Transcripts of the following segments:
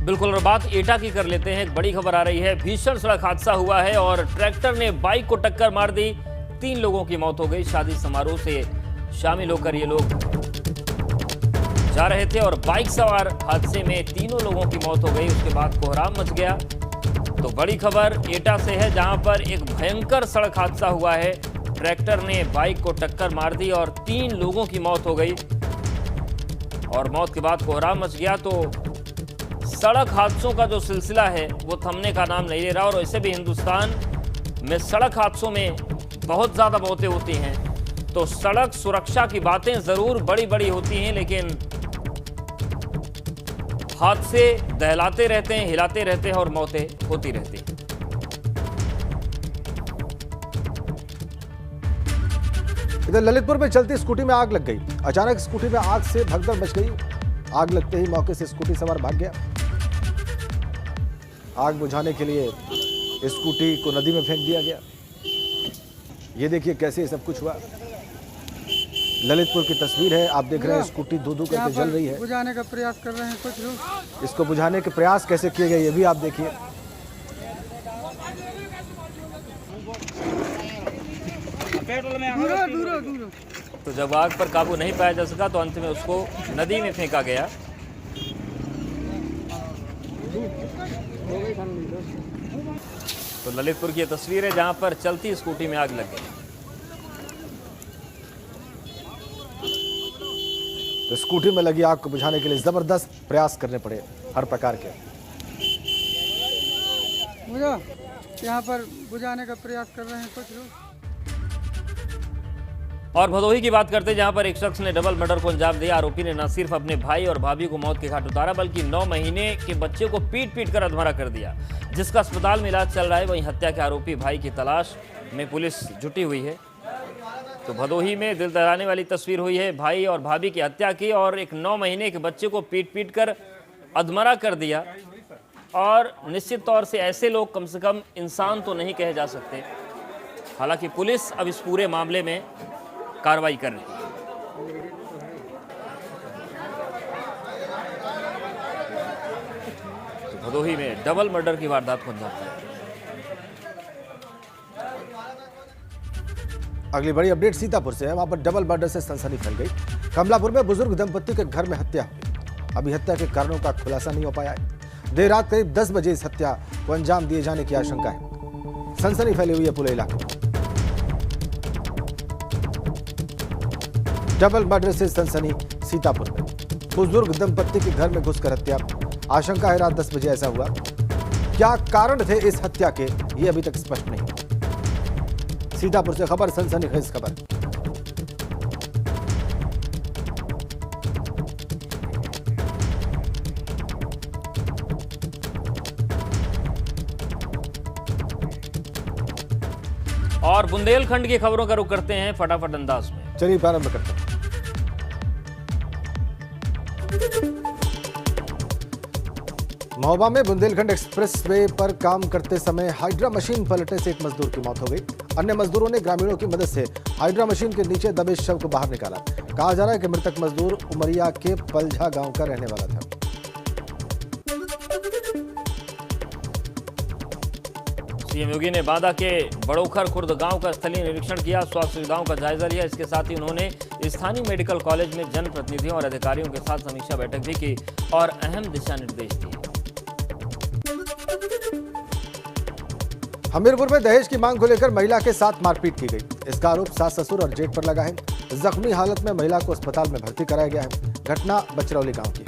बिल्कुल, और बात एटा की कर लेते हैं। एक बड़ी खबर आ रही है, भीषण सड़क हादसा हुआ है और ट्रैक्टर ने बाइक को टक्कर मार दी। 3 लोगों की मौत हो गई। शादी समारोह से शामिल होकर ये लोग जा रहे थे और बाइक सवार हादसे में तीनों लोगों की मौत हो गई। उसके बाद कोहराम मच गया। तो बड़ी खबर एटा से है, जहां पर एक भयंकर सड़क हादसा हुआ है। ट्रैक्टर ने बाइक को टक्कर मार दी और 3 लोगों की मौत हो गई और मौत के बाद कोहराम मच गया। तो सड़क हादसों का जो सिलसिला है वो थमने का नाम नहीं ले रहा और ऐसे भी हिंदुस्तान में सड़क हादसों में बहुत ज़्यादा मौतें होती हैं। तो सड़क सुरक्षा की बातें ज़रूर बड़ी बड़ी होती हैं, लेकिन हादसे दहलाते रहते हैं, हिलाते रहते हैं और मौतें होती रहती हैं। इधर ललितपुर में चलती स्कूटी में आग लग गई। अचानक स्कूटी में आग से भगदड़ मच गई। आग लगते ही मौके से स्कूटी सवार भाग गया। आग बुझाने के लिए स्कूटी को नदी में फेंक दिया गया। ये देखिए कैसे ये सब कुछ हुआ। ललितपुर की तस्वीर है, आप देख रहे हैं स्कूटी धू धू करके जल रही है। बुझाने का प्रयास कर रहे हैं कुछ लोग। इसको बुझाने के प्रयास कैसे किए गए ये भी आप देखिए। तो जब आग पर काबू नहीं पाया जा सका तो अंत में उसको नदी में फेंका गया। तो ललितपुर की ये तस्वीर है, जहां पर चलती स्कूटी में आग लग गई। तो स्कूटी में लगी आग को बुझाने के लिए जबरदस्त प्रयास करने पड़े हर प्रकार के। यहाँ पर बुझाने का प्रयास कर रहे हैं कुछ लोग। और भदोही की बात करते हैं, जहां पर एक शख्स ने डबल मर्डर को अंजाम दिया। आरोपी ने न सिर्फ अपने भाई और भाभी को मौत के घाट उतारा, बल्कि 9 महीने के बच्चे को पीट पीट कर अधमरा कर दिया, जिसका अस्पताल में इलाज चल रहा है। वहीं हत्या के आरोपी भाई की तलाश में पुलिस जुटी हुई है। तो भदोही में दिल दहलाने वाली तस्वीर हुई है। भाई और भाभी की हत्या की और एक 9 महीने के बच्चे को पीट पीट कर अधमरा कर दिया। और निश्चित तौर से ऐसे लोग कम से कम इंसान तो नहीं कहे जा सकते। हालांकि पुलिस अब इस पूरे मामले में कार्रवाई कर रही है। तो भदोही में डबल मर्डर की वारदात को अंजाम दिया। अगली बड़ी अपडेट सीतापुर से है। वहां पर डबल मर्डर से सनसनी फैल गई। कमलापुर में बुजुर्ग दंपति के घर में हत्या हुई। अभी हत्या के कारणों का खुलासा नहीं हो पाया है। देर रात करीब 10 बजे इस हत्या को अंजाम दिए जाने की आशंका है। सनसनी फैली हुई है पूरे इलाके में। डबल मर्डर से सनसनी सीतापुर में। बुजुर्ग दंपति के घर में घुसकर हत्या। आशंका है रात 10 बजे ऐसा हुआ। क्या कारण थे इस हत्या के, ये अभी तक स्पष्ट नहीं। सीतापुर से खबर, सनसनीखेज खबर। और बुंदेलखंड की खबरों का रुख करते हैं फटाफट अंदाज में। चलिए प्रारंभ करते हैं। महोबा में बुंदेलखंड एक्सप्रेसवे पर काम करते समय हाइड्रा मशीन पलटने से एक मजदूर की मौत हो गई। अन्य मजदूरों ने ग्रामीणों की मदद से हाइड्रा मशीन के नीचे दबे शव को बाहर निकाला। कहा जा रहा है कि मृतक मजदूर उमरिया के पलझा गांव का रहने वाला था। सीएम योगी ने बांदा के बड़ोखर खुर्द गांव का स्थलीय निरीक्षण किया। स्वास्थ्य सुविधाओं का जायजा लिया। इसके साथ ही उन्होंने स्थानीय मेडिकल कॉलेज में जनप्रतिनिधियों और अधिकारियों के साथ समीक्षा बैठक भी की और अहम दिशा निर्देश दिए। हमीरपुर में दहेज की मांग को लेकर महिला के साथ मारपीट की गई। इसका आरोप सास ससुर और जेठ पर लगा है। जख्मी हालत में महिला को अस्पताल में भर्ती कराया गया है। घटना बचरौली गांव की।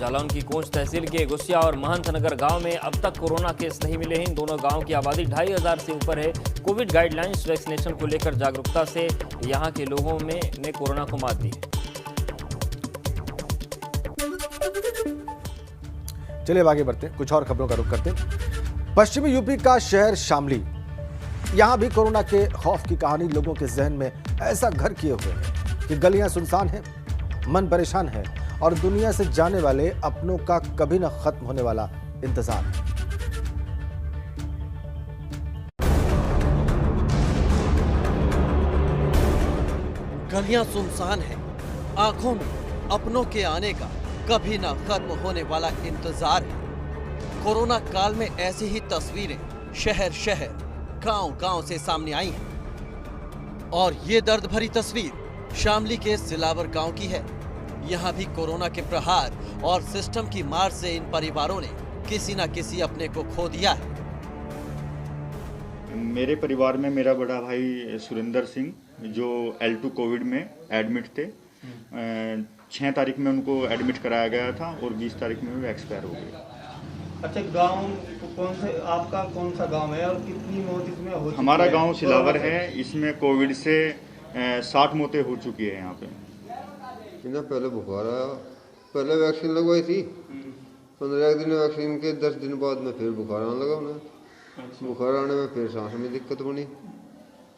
जालौन की कोंच तहसील के गुस्सिया और महंत नगर गांव में अब तक कोरोना केस नहीं मिले हैं। इन दोनों गांव की आबादी 2500 से ऊपर है। कोविड गाइडलाइंस वैक्सीनेशन को लेकर जागरूकता से यहां के लोगों ने कोरोना को मात दी। चलिए आगे बढ़ते हैं, कुछ और खबरों का रुख करते हैं। पश्चिमी यूपी का शहर शामली, यहां भी कोरोना के खौफ की कहानी लोगों के जहन में ऐसा घर किए हुए है कि गलियां सुनसान हैं, मन परेशान है और दुनिया से जाने वाले अपनों का कभी न खत्म होने वाला इंतजार है। गलियां सुनसान हैं, आंखों में अपनों के आने का कभी ना खत्म होने वाला इंतजार है। कोरोना काल में ऐसी ही तस्वीरें शहर शहर, गांव गांव से सामने आई हैं। और ये दर्द भरी तस्वीर शामली के सिलावर गांव की है। यहाँ भी कोरोना के प्रहार और सिस्टम की मार से इन परिवारों ने किसी न किसी अपने को खो दिया है। मेरे परिवार में मेरा बड़ा भाई सुरेंद्र सिंह जो L2 कोविड में एडमिट थे, 6 तारीख में उनको एडमिट कराया गया था और 20 तारीख में वो एक्सपायर हो गए। अच्छा, गांव कौन से, आपका कौन सा गांव है और कितनी मौत इसमें हो चुकी है? हमारा गांव सिलावर है। इसमें कोविड से 60 मौतें हो चुकी है। यहाँ पे इन्हें पहले बुखार आया, पहले वैक्सीन लगवाई थी, 15 दिन वैक्सीन के 10 दिन बाद में फिर बुखार आने लगा उन्हें। बुखार आने में फिर सांस में दिक्कत बनी,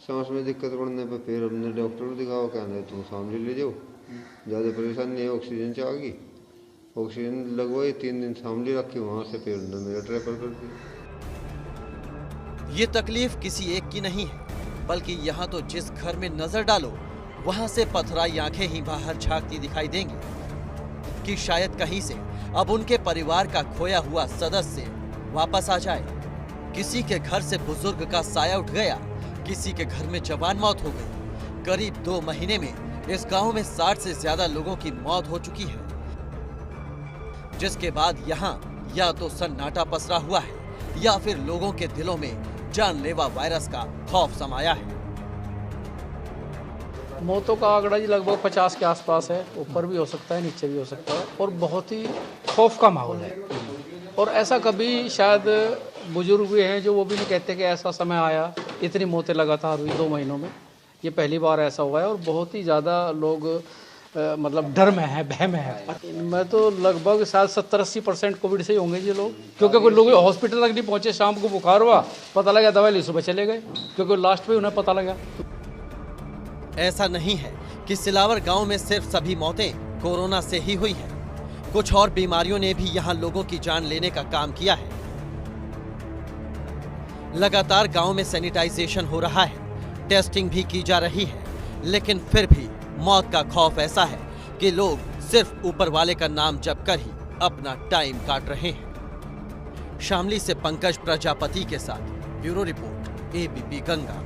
सांस में दिक्कत बढ़ने पे फिर हमने डॉक्टर को दिखाया, कहने तुम शामली ले जाओ, ज़्यादा परेशानी है, ऑक्सीजन से आ गई। ऑक्सीजन लगवाई, 3 दिन शामली रखी, वहाँ से फिर उन्होंने मेरा ट्रेफर कर दिया। ये तकलीफ किसी एक की नहीं है, बल्कि यहाँ तो जिस घर में नजर डालो वहाँ से पथराई आंखें ही बाहर झांकती दिखाई देंगी कि शायद कहीं से अब उनके परिवार का खोया हुआ सदस्य वापस आ जाए। किसी के घर से बुजुर्ग का साया उठ गया, किसी के घर में जवान मौत हो गई। करीब 2 महीने में इस गांव में 60 से ज्यादा लोगों की मौत हो चुकी है, जिसके बाद यहाँ या तो सन्नाटा पसरा हुआ है या फिर लोगों के दिलों में जानलेवा वायरस का खौफ समाया है। मौतों का आंकड़ा जी लगभग 50 के आसपास है, ऊपर भी हो सकता है, नीचे भी हो सकता है, और बहुत ही खौफ का माहौल है। और ऐसा कभी शायद बुजुर्ग भी हैं जो वो भी नहीं कहते कि ऐसा समय आया, इतनी मौतें लगातार हुई 2 महीनों में। ये पहली बार ऐसा हुआ है और बहुत ही ज़्यादा लोग मतलब डर में है, भय में है। मैं तो लगभग शायद 70-80% कोविड से ही होंगे ये लोग, क्योंकि कोई लोग हॉस्पिटल तक नहीं पहुँचे, शाम को बुखार हुआ, पता लगा दवाई ली, सुबह चले गए, क्योंकि लास्ट में उन्हें पता लगा। ऐसा नहीं है कि सिलावर गांव में सिर्फ सभी मौतें कोरोना से ही हुई हैं। कुछ और बीमारियों ने भी यहां लोगों की जान लेने का काम किया है। लगातार गांव में सैनिटाइजेशन हो रहा है, टेस्टिंग भी की जा रही है, लेकिन फिर भी मौत का खौफ ऐसा है कि लोग सिर्फ ऊपर वाले का नाम जप कर ही अपना टाइम काट रहे हैं। शामली से पंकज प्रजापति के साथ ब्यूरो रिपोर्ट, ABP गंगा।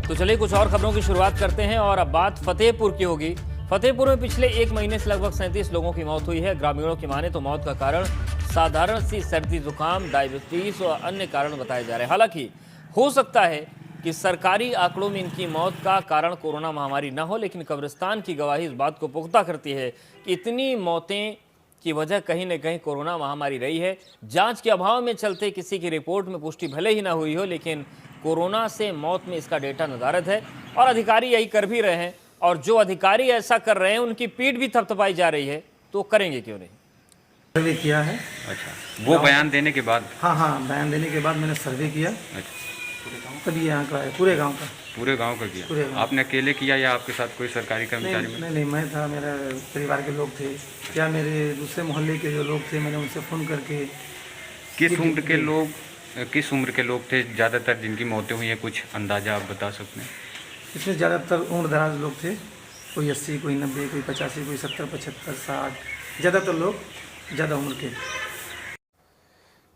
तो चलिए कुछ और खबरों की शुरुआत करते हैं और अब बात फतेहपुर की होगी। फतेहपुर में पिछले 1 महीने से लगभग 37 लोगों की मौत हुई है। ग्रामीणों की माने तो मौत का कारण साधारण सी सर्दी जुकाम, डायबिटीज और अन्य कारण बताए जा रहे हैं। हालांकि हो सकता है कि सरकारी आंकड़ों में इनकी मौत का कारण कोरोना महामारी न हो, लेकिन कब्रिस्तान की गवाही इस बात को पुख्ता करती है कि इतनी मौतें की वजह कहीं न कहीं कोरोना महामारी रही है। जांच के अभाव में चलते किसी की रिपोर्ट में पुष्टि भले ही ना हुई हो, लेकिन कोरोना से मौत में इसका डेटा नदारद है और अधिकारी यही कर भी रहे हैं। और जो अधिकारी ऐसा कर रहे हैं उनकी पीठ भी थपथपाई जा रही है, तो करेंगे क्यों नहीं। सर्वे किया है। अच्छा, वो बयान देने के बाद? हाँ, बयान देने के बाद मैंने सर्वे किया। अच्छा, तभी यहाँ का है, पूरे गांव का। पूरे गांव का किया? पूरे गांव। आपने अकेले किया या आपके साथ कोई सरकारी कर्मचारी? नहीं, मैं था, मेरा परिवार के लोग थे या मेरे दूसरे मोहल्ले के जो लोग थे, मैंने उनसे फ़ोन करके। किस उम्र के लोग थे ज़्यादातर जिनकी मौतें हुई हैं, कुछ अंदाजा आप बता सकते हैं? इसमें ज़्यादातर उम्र दराज लोग थे, कोई 80, कोई 90, कोई 85, कोई 70, 75, 60, ज़्यादातर लोग ज़्यादा उम्र के।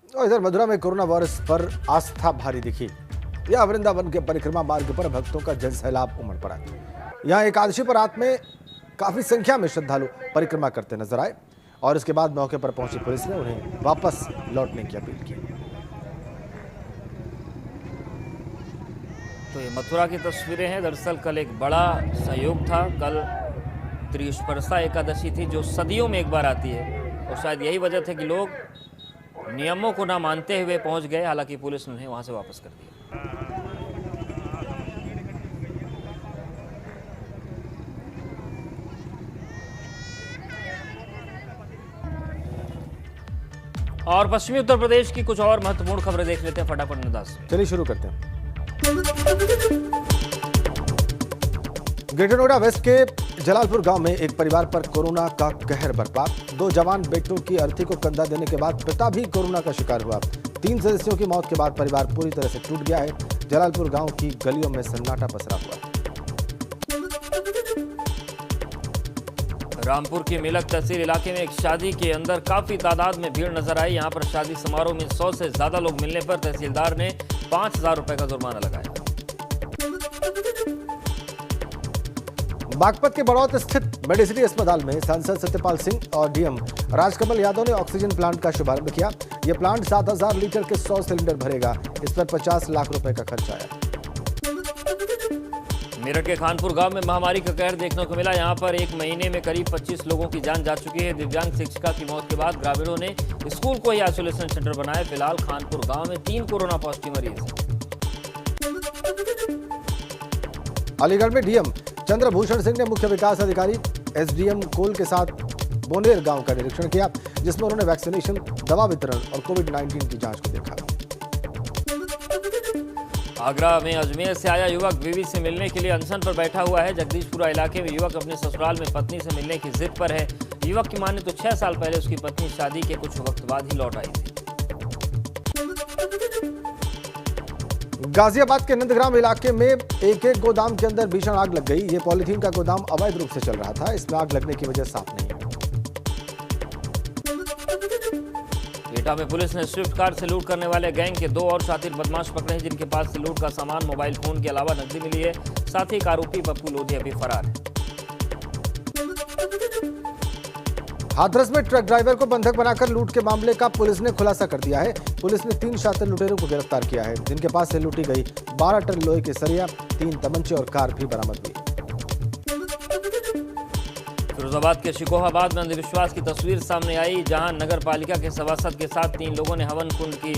और इधर मथुरा में कोरोना वायरस पर आस्था भारी दिखी। यह वृंदावन के परिक्रमा मार्ग पर भक्तों का जनसैलाब उमड़ पड़ा। यहाँ एकादशी पर रात में काफी संख्या में श्रद्धालु परिक्रमा करते नजर आए और इसके बाद मौके पर पहुंची पुलिस ने उन्हें वापस लौटने की अपील की। तो ये मथुरा की तस्वीरें हैं। दरअसल कल एक बड़ा संयोग था। कल त्रिस्पर्शा एकादशी थी, जो सदियों में एक बार आती है, और शायद यही वजह थी कि लोग नियमों को ना मानते हुए पहुंच गए। हालांकि पुलिस ने उन्हें वहां से वापस कर दिया। और पश्चिमी उत्तर प्रदेश की कुछ और महत्वपूर्ण खबरें देख लेते हैं फटाफट निदास। चलिए शुरू करते हैं। ग्रेटर नोएडा वेस्ट के जलालपुर गांव में एक परिवार पर कोरोना का कहर बरपा। 2 जवान बेटों की अर्थी को कंधा देने के बाद पिता भी कोरोना का शिकार हुआ। 3 सदस्यों की मौत के बाद परिवार पूरी तरह से टूट गया है। जलालपुर गांव की गलियों में सन्नाटा पसरा हुआ है। रामपुर की मिलक तहसील इलाके में एक शादी के अंदर काफी तादाद में भीड़ नजर आई। यहां पर शादी समारोह में 100 से ज्यादा लोग मिलने पर तहसीलदार ने 5,000 रुपए का जुर्माना लगाया। बागपत के बड़ौत स्थित मेडिसिटी अस्पताल में सांसद सत्यपाल सिंह और डीएम राजकमल यादव ने ऑक्सीजन प्लांट का शुभारंभ किया। यह प्लांट 7,000 लीटर के 100 सिलेंडर भरेगा। इस पर 50 लाख रुपए का खर्च आया। मेरठ के खानपुर गांव में महामारी का कहर देखने को मिला। यहां पर एक महीने में करीब 25 लोगों की जान जा चुकी है। दिव्यांग शिक्षिका की मौत के बाद ग्रामीणों ने स्कूल को ही आइसोलेशन सेंटर बनाया। फिलहाल खानपुर गांव में 3 कोरोना पॉजिटिव मरीज हैं। अलीगढ़ में डीएम चंद्रभूषण सिंह ने मुख्य विकास अधिकारी एसडीएम कोल के साथ बोनेर गांव का निरीक्षण किया, जिसमें उन्होंने वैक्सीनेशन, दवा वितरण और कोविड-19 की जांच को देखा। आगरा में अजमेर से आया युवक बीवी से मिलने के लिए अनशन पर बैठा हुआ है। जगदीशपुरा इलाके में युवक अपने ससुराल में पत्नी से मिलने की जिद पर है। युवक की माने तो 6 साल पहले उसकी पत्नी शादी के कुछ वक्त बाद ही लौट आई थी। गाजियाबाद के नंदग्राम इलाके में एक गोदाम के अंदर भीषण आग लग गई। ये पॉलीथीन का गोदाम अवैध रूप से चल रहा था। इसमें आग लगने की वजह साफ नहीं है। एटा में पुलिस ने स्विफ्ट कार से लूट करने वाले गैंग के 2 और शातिर बदमाश पकड़े हैं, जिनके पास से लूट का सामान, मोबाइल फोन के अलावा नकदी मिली है। साथ ही एक आरोपी पप्पू लोधी अभी फरार है। हाथरस में ट्रक ड्राइवर को बंधक बनाकर लूट के मामले का पुलिस ने खुलासा कर दिया है। पुलिस ने 3 शातिर लुटेरों को गिरफ्तार किया है, जिनके पास से लूटी गई 12 टन लोहे के सरिया, 3 तमंचे और कार भी बरामद हुई। फिरोजाबाद के शिकोहाबाद में अंधविश्वास की तस्वीर सामने आई, जहां नगर पालिका के सभासद के साथ 3 लोगों ने हवन कुंड की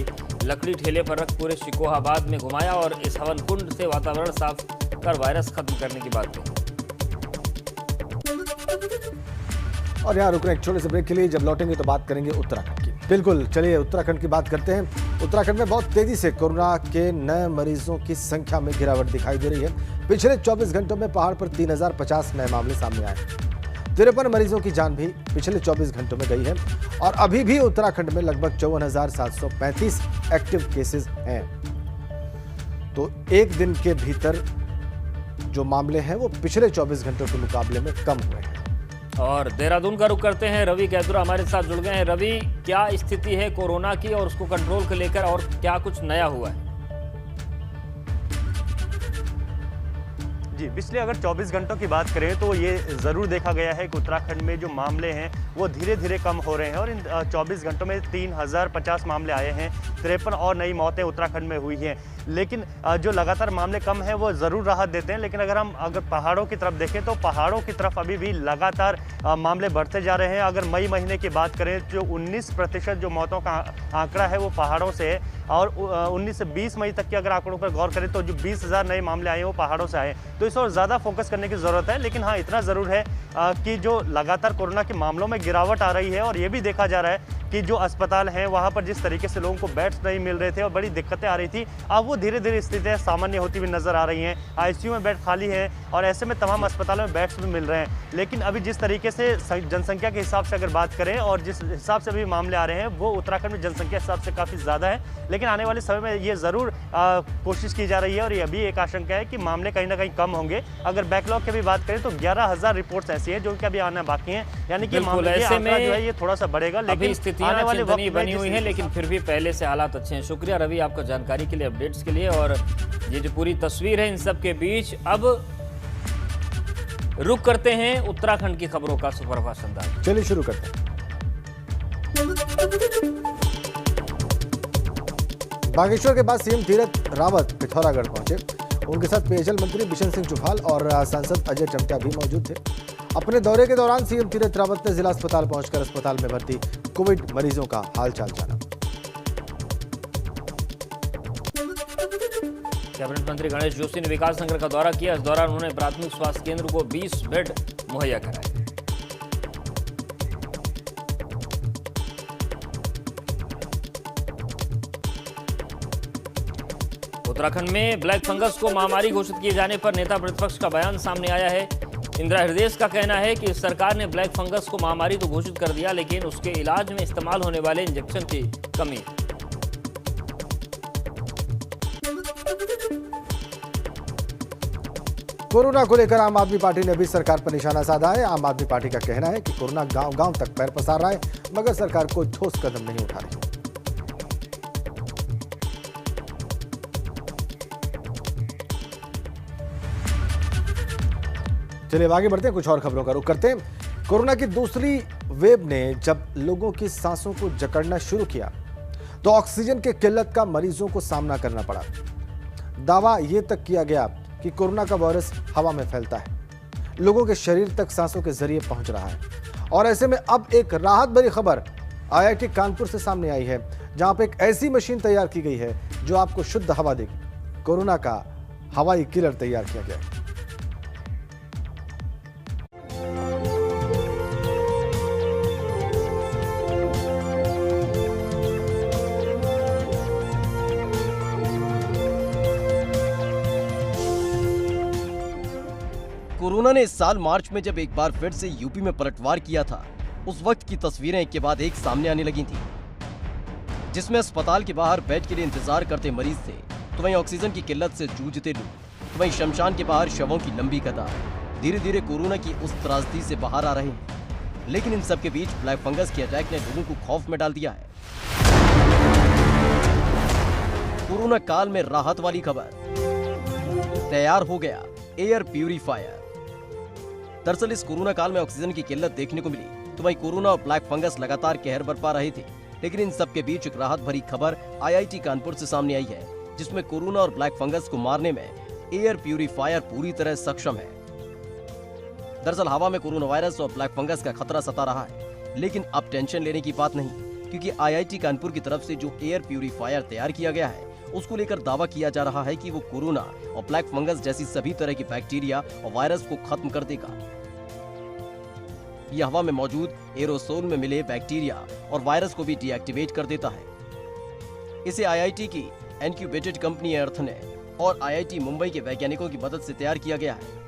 लकड़ी ठेले पर रख पूरे शिकोहाबाद में घुमाया और इस हवन कुंड से वातावरण साफ कर वायरस खत्म करने की बात कही। और यहाँ रुक रहे हैं एक छोटे से ब्रेक के लिए। जब लौटेंगे तो बात करेंगे उत्तराखंड की। बिल्कुल, चलिए उत्तराखंड की बात करते हैं। उत्तराखंड में बहुत तेजी से कोरोना के नए मरीजों की संख्या में गिरावट दिखाई दे रही है। पिछले 24 घंटों में पहाड़ पर 3050 नए मामले सामने आए। 53 मरीजों की जान भी पिछले 24 घंटों में गई है और अभी भी उत्तराखंड में लगभग 54,735 एक्टिव केसेस हैं। तो एक दिन के भीतर जो मामले हैं वो पिछले 24 घंटों के मुकाबले में कम हुए हैं। और देहरादून का रुख करते हैं। रवि कैदुरा हमारे साथ जुड़ गए हैं। रवि, क्या स्थिति है कोरोना की और उसको कंट्रोल को लेकर, और क्या कुछ नया हुआ है? जी, पिछले अगर 24 घंटों की बात करें तो ये ज़रूर देखा गया है कि उत्तराखंड में जो मामले हैं वो धीरे धीरे कम हो रहे हैं और इन 24 घंटों में 3050 मामले आए हैं। 53 और नई मौतें उत्तराखंड में हुई हैं। लेकिन जो लगातार मामले कम हैं वो ज़रूर राहत देते हैं। लेकिन अगर पहाड़ों की तरफ देखें तो पहाड़ों की तरफ अभी भी लगातार मामले बढ़ते जा रहे हैं। अगर मई महीने की बात करें जो 19% जो मौतों का आंकड़ा है वो पहाड़ों से है और 19 से 20 मई तक के अगर आंकड़ों पर गौर करें तो जो 20,000 नए मामले आए हैं वो पहाड़ों से आए। तो इस और ज़्यादा फोकस करने की ज़रूरत है। लेकिन हाँ, इतना ज़रूर है कि जो लगातार कोरोना के मामलों में गिरावट आ रही है और ये भी देखा जा रहा है कि जो अस्पताल हैं वहाँ पर जिस तरीके से लोगों को बेड्स नहीं मिल रहे थे और बड़ी दिक्कतें आ रही थी, अब वो धीरे धीरे स्थितियाँ सामान्य होती हुई नजर आ रही हैं। आईसीयू में बेड खाली है और ऐसे में तमाम अस्पतालों में बेड्स भी मिल रहे हैं। लेकिन अभी जिस तरीके से जनसंख्या के हिसाब से अगर बात करें और जिस हिसाब से अभी मामले आ रहे हैं वो उत्तराखंड में जनसंख्या हिसाब से काफ़ी ज़्यादा है। लेकिन आने वाले समय में ये ज़रूर कोशिश की जा रही है और ये अभी एक आशंका है कि मामले कहीं ना कहीं कम होंगे। अगर बैकलॉग की भी बात करें तो 11,000 रिपोर्ट्स ऐसी हैं जो कि अभी आना बाकी हैं, यानी कि मामले का आंकड़ा जो है ये थोड़ा सा बढ़ेगा। लेकिन आने वाले वक्त बनी हुई है, लेकिन फिर भी पहले से हालात अच्छे हैं। शुक्रिया रवि आपका जानकारी के लिए, अपडेट्स के लिए। और ये जो पूरी तस्वीर है इन सब के बीच, अब रुक करते हैं उत्तराखंड की खबरों का सुपरफास्ट अंदाज। चलिए शुरू करते हैं। बागेश्वर के बाद सीएम तीरथ रावत पिथौरागढ़ पहुंचे। उनके साथ पेयजल मंत्री बिशन सिंह चुफाल और सांसद अजय टमटा भी मौजूद थे। अपने दौरे के दौरान सीएम तीरथ रावत ने जिला अस्पताल पहुंचकर अस्पताल में भर्ती कोविड मरीजों का हालचाल जाना। कैबिनेट मंत्री गणेश जोशी ने विकास नगर का दौरा किया। इस दौरान उन्होंने प्राथमिक स्वास्थ्य केंद्र को 20 बेड मुहैया कराए। उत्तराखंड में ब्लैक फंगस को महामारी घोषित किए जाने पर नेता प्रतिपक्ष का बयान सामने आया है। इंदिरा हृदय का कहना है कि सरकार ने ब्लैक फंगस को महामारी तो घोषित कर दिया, लेकिन उसके इलाज में इस्तेमाल होने वाले इंजेक्शन की कमी। कोरोना को लेकर आम आदमी पार्टी ने भी सरकार पर निशाना साधा है। आम आदमी पार्टी का कहना है कि कोरोना गांव-गांव तक पैर पसार रहा है, मगर सरकार कोई ठोस कदम नहीं उठा रही। चलिए आगे बढ़ते हैं, कुछ और खबरों का रुख करते हैं। कोरोना की दूसरी वेव ने जब लोगों की सांसों को जकड़ना शुरू किया तो ऑक्सीजन की किल्लत का मरीजों को सामना करना पड़ा। दावा यह तक किया गया कि कोरोना का वायरस हवा में फैलता है, लोगों के शरीर तक सांसों के जरिए पहुंच रहा है। और ऐसे में अब एक राहत भरी खबर IIT कानपुर से सामने आई है, जहां पर एक ऐसी मशीन तैयार की गई है जो आपको शुद्ध हवा देगी। कोरोना का हवाई किलर तैयार किया गया है। कोरोना ने इस साल मार्च में जब एक बार फिर से यूपी में पलटवार किया था, उस वक्त की तस्वीरें एक के बाद एक सामने आने लगी थी, जिसमें अस्पताल के बाहर बेड के लिए इंतजार करते मरीज थे, तो वहीं ऑक्सीजन की किल्लत से जूझते लोग, तो वहीं शमशान के बाहर शवों की लंबी कतार। धीरे धीरे कोरोना की उस त्रासदी से बाहर आ रहे हैं, लेकिन इन सब के बीच ब्लैक फंगस के अटैक ने लोगों को खौफ में डाल दिया है। कोरोना काल में राहत वाली खबर, तैयार हो गया एयर प्यूरीफायर। दरअसल इस कोरोना काल में ऑक्सीजन की किल्लत देखने को मिली, तो वहीं कोरोना और ब्लैक फंगस लगातार कहर बरपा रहे थे, लेकिन इन सब के बीच एक राहत भरी खबर IIT कानपुर से सामने आई है, जिसमें कोरोना और ब्लैक फंगस को मारने में एयर प्यूरीफायर पूरी तरह सक्षम है। दरअसल हवा में कोरोना वायरस और ब्लैक फंगस का खतरा सता रहा है, लेकिन अब टेंशन लेने की बात नहीं, क्योंकि IIT कानपुर की तरफ से जो एयर प्यूरीफायर तैयार किया गया है, उसको लेकर दावा किया जा रहा है कि वो कोरोना और ब्लैक फंगस जैसी सभी तरह की बैक्टीरिया और वायरस को खत्म कर देगा। यह हवा में मौजूद एरोसोल में मिले बैक्टीरिया और वायरस को भी डीएक्टिवेट कर देता है। इसे IIT की इनक्यूबेटेड कंपनी अर्थ ने और IIT मुंबई के वैज्ञानिकों की मदद से तैयार किया गया है।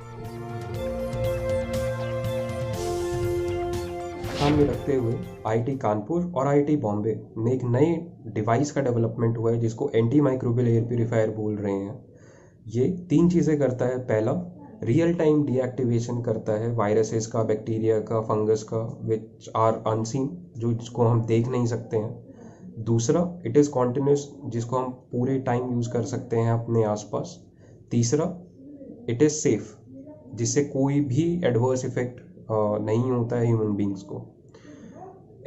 ध्यान में रखते हुए IIT कानपुर और IIT बॉम्बे में एक नए डिवाइस का डेवलपमेंट हुआ है, जिसको एंटी माइक्रोबियल एयर प्यूरीफायर बोल रहे हैं। ये 3 चीज़ें करता है। पहला, रियल टाइम डीएक्टिवेशन करता है वायरसेस का, बैक्टीरिया का, फंगस का, विच आर अनसीन, जो जिसको हम देख नहीं सकते हैं। दूसरा, इट इज़ कॉन्टिन्यूस, जिसको हम पूरे टाइम यूज़ कर सकते हैं अपने आसपास। तीसरा, इट इज़ सेफ, जिससे कोई भी एडवर्स इफेक्ट नहीं होता है ह्यूमन बींग्स को।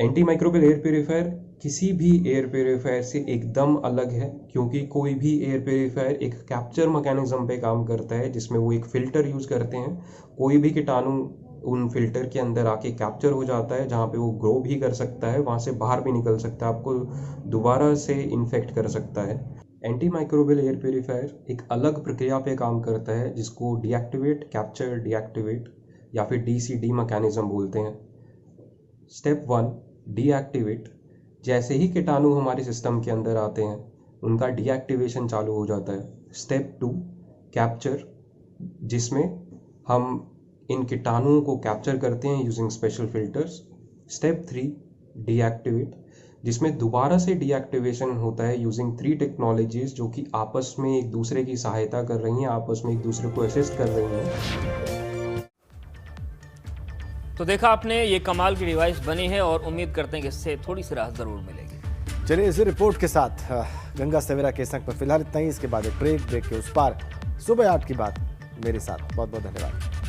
एंटी माइक्रोबियल एयर प्यूरीफायर किसी भी एयर प्यूरीफायर से एकदम अलग है, क्योंकि कोई भी एयर प्यूरीफायर एक कैप्चर मैकेनिज्म पे काम करता है, जिसमें वो एक फ़िल्टर यूज़ करते हैं। कोई भी कीटाणु उन फिल्टर के अंदर आके कैप्चर हो जाता है, जहाँ पे वो ग्रो भी कर सकता है, वहाँ से बाहर भी निकल सकता है, आपको दोबारा से इन्फेक्ट कर सकता है। एंटी माइक्रोबियल एयर प्यूरीफायर एक अलग प्रक्रिया पे काम करता है, जिसको डीएक्टिवेट, कैप्चर, डीएक्टिवेट या फिर DCD मैकेनिज्म बोलते हैं। Step 1, deactivate. जैसे ही कीटाणु हमारे सिस्टम के अंदर आते हैं, उनका डीएक्टिवेशन चालू हो जाता है। स्टेप 2, कैप्चर, जिसमें हम इन कीटाणुओं को कैप्चर करते हैं using special filters. Step 3, deactivate, जिसमें दोबारा से डीएक्टिवेशन होता है यूजिंग 3 टेक्नोलॉजीज, जो कि आपस में एक दूसरे की सहायता कर रही हैं, आपस में एक दूसरे को असिस्ट कर रही हैं। तो देखा आपने, ये कमाल की डिवाइस बनी है और उम्मीद करते हैं कि इससे थोड़ी सी राहत जरूर मिलेगी। चलिए इसी रिपोर्ट के साथ गंगा सवेरा के संग पर फिलहाल इतना ही। इसके बाद एक ब्रेक के उस पार सुबह 8 की बात मेरे साथ। बहुत बहुत धन्यवाद।